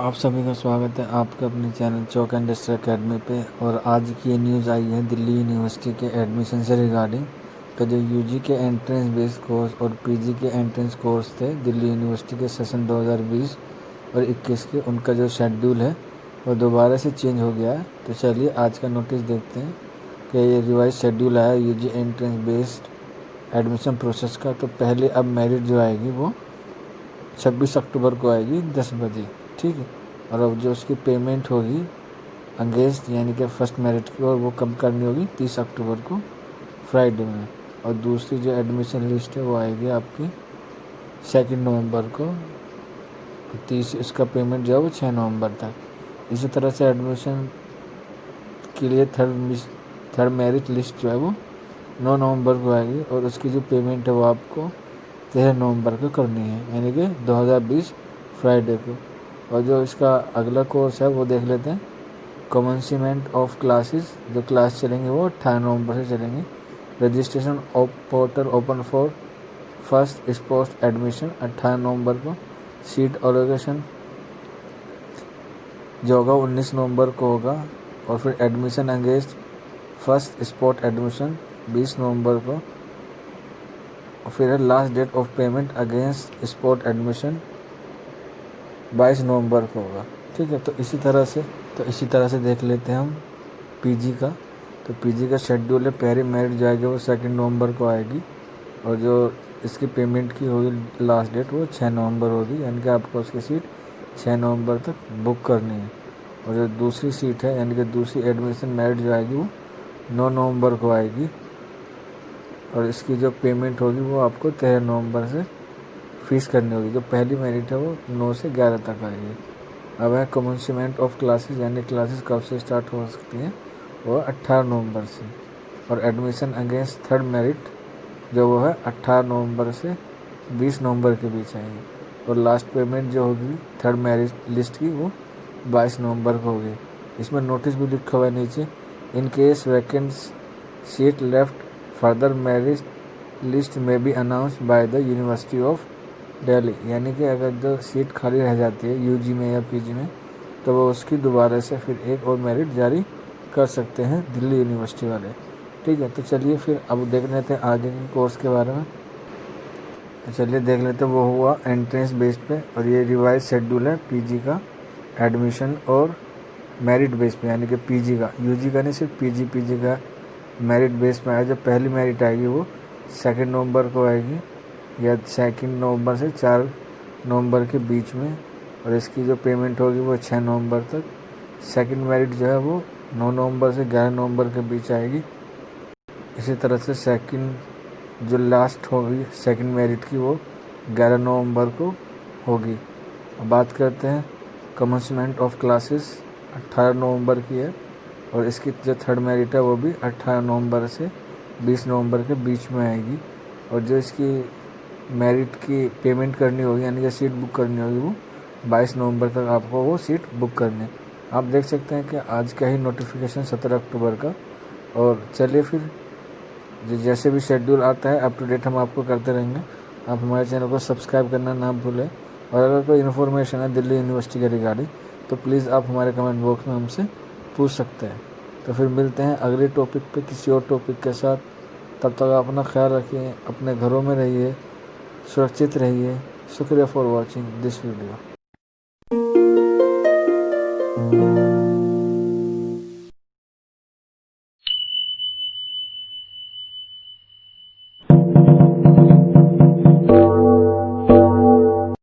आप सभी का स्वागत है आपके अपने चैनल चौक इंडस्ट्री एकेडमी पे। और आज की ये न्यूज़ आई है दिल्ली यूनिवर्सिटी के एडमिशन से रिगार्डिंग। तो जो यूजी के एंट्रेंस बेस्ड कोर्स और पीजी के एंट्रेंस कोर्स थे दिल्ली यूनिवर्सिटी के सेशन 2020 और 21 के, उनका जो शेड्यूल है वो दोबारा से चेंज हो गया है। तो चलिए आज का नोटिस देखते हैं कि ये रिवाइज शेड्यूल आया UG entrance based admission process का। तो पहले अब मेरिट जो आएगी वो 26 अक्टूबर को आएगी 10 बजे, ठीक है। और अब जो उसकी पेमेंट होगी अंगेज यानी कि फर्स्ट मेरिट की, और वो कब करनी होगी 30 अक्टूबर को फ्राइडे में। और दूसरी जो एडमिशन लिस्ट है वो आएगी आपकी 2 नवंबर को। 30 इसका पेमेंट जो है वो 6 नवंबर तक। इसी तरह से एडमिशन के लिए थर्ड मेरिट लिस्ट जो है वो 9 नवंबर को आएगी, और उसकी जो पेमेंट है वो आपको 13 नवंबर को करनी है, यानी कि 2020 फ्राइडे को। और जो इसका अगला कोर्स है वो देख लेते हैं। कमेंसमेंट ऑफ क्लासेस, जो क्लास चलेंगे वो 18 नवंबर से चलेंगे। Registration of portal open for first sports admission 18 नवंबर को। सीट एलोकेशन जो होगा 19 नवंबर को होगा। और फिर admission against first spot admission 20 नवंबर को। और फिर last date of payment against spot admission 22 नवंबर को होगा, ठीक है। तो इसी तरह से देख लेते हैं हम पीजी का। तो पीजी का शेड्यूल है, पहली मेरिट जो आएगी वो 2 नवंबर को आएगी, और जो इसकी पेमेंट की होगी लास्ट डेट वो 6 नवंबर होगी, यानी कि आपको उसकी सीट 6 नवंबर तक बुक करनी है। और जो दूसरी सीट है यानी कि दूसरी एडमिशन मेरिट जो आएगी वो 9 नवंबर को आएगी, और इसकी जो पेमेंट होगी वो आपको 13 नवंबर से फीस करनी होगी। जो पहली मेरिट है वो 9 से 11 तक आएगी। अब है कमेंसमेंट ऑफ क्लासेस, यानी क्लासेस कब से स्टार्ट हो सकती हैं, वो 18 नवंबर से। और एडमिशन अगेंस्ट थर्ड मेरिट जो वो है 18 नवंबर से 20 नवंबर के बीच आएगी। और लास्ट पेमेंट जो होगी थर्ड मेरिट लिस्ट की वो 22 नवंबर को होगी। इसमें नोटिस भी लिखा हुआ है नीचे, in case vacant seat left further merit list में be announced by the university of Delhi, यानी कि अगर जो सीट खाली रह जाती है यूजी में या पीजी में तो वो उसकी दोबारा से फिर एक और मेरिट जारी कर सकते हैं दिल्ली यूनिवर्सिटी वाले, ठीक है। तो चलिए फिर अब देख लेते हैं आगे के कोर्स के बारे में। तो चलिए देख लेते हैं, वो हुआ एंट्रेंस बेस्ड पे, और ये रिवाइज शेड्यूल है पीजी का एडमिशन और मेरिट बेस पे, यानी कि पीजी का, यूजी का नहीं, सिर्फ पीजी का मेरिट बेस पे आया। जब पहली मेरिट आएगी वो 2 नवंबर को आएगी, या 2 नवंबर से 4 नवंबर के बीच में। और इसकी जो पेमेंट होगी वो 6 नवंबर तक। सेकंड मेरिट जो है वो 9 नवंबर से 11 नवंबर के बीच आएगी। इसी तरह से सेकंड जो लास्ट होगी सेकंड मेरिट की वो 11 नवंबर को होगी। अब बात करते हैं कमेंसमेंट ऑफ क्लासेस 18 नवंबर की है, और इसकी जो थर्ड मेरिट है वो भी 18 नवंबर से 20 नवंबर के बीच में आएगी। और जो इसकी मेरिट की पेमेंट करनी होगी यानी कि सीट बुक करनी होगी वो 22 नवंबर तक आपको वो सीट बुक करनी है। आप देख सकते हैं कि आज का ही नोटिफिकेशन 17 अक्टूबर का। और चलिए फिर जैसे भी शेड्यूल आता है अप टू डेट हम आपको करते रहेंगे। आप हमारे चैनल को सब्सक्राइब करना ना भूलें। और अगर कोई इन्फॉर्मेशन है दिल्ली यूनिवर्सिटी के रिगार्डिंग तो प्लीज़ आप हमारे कमेंट बॉक्स में हमसे पूछ सकते हैं। तो फिर मिलते हैं अगले टॉपिक पे किसी और टॉपिक के साथ। तब तक आप अपना ख्याल रखिए, अपने घरों में रहिए, सुरक्षित रहिए। शुक्रिया फॉर वॉचिंग दिस वीडियो।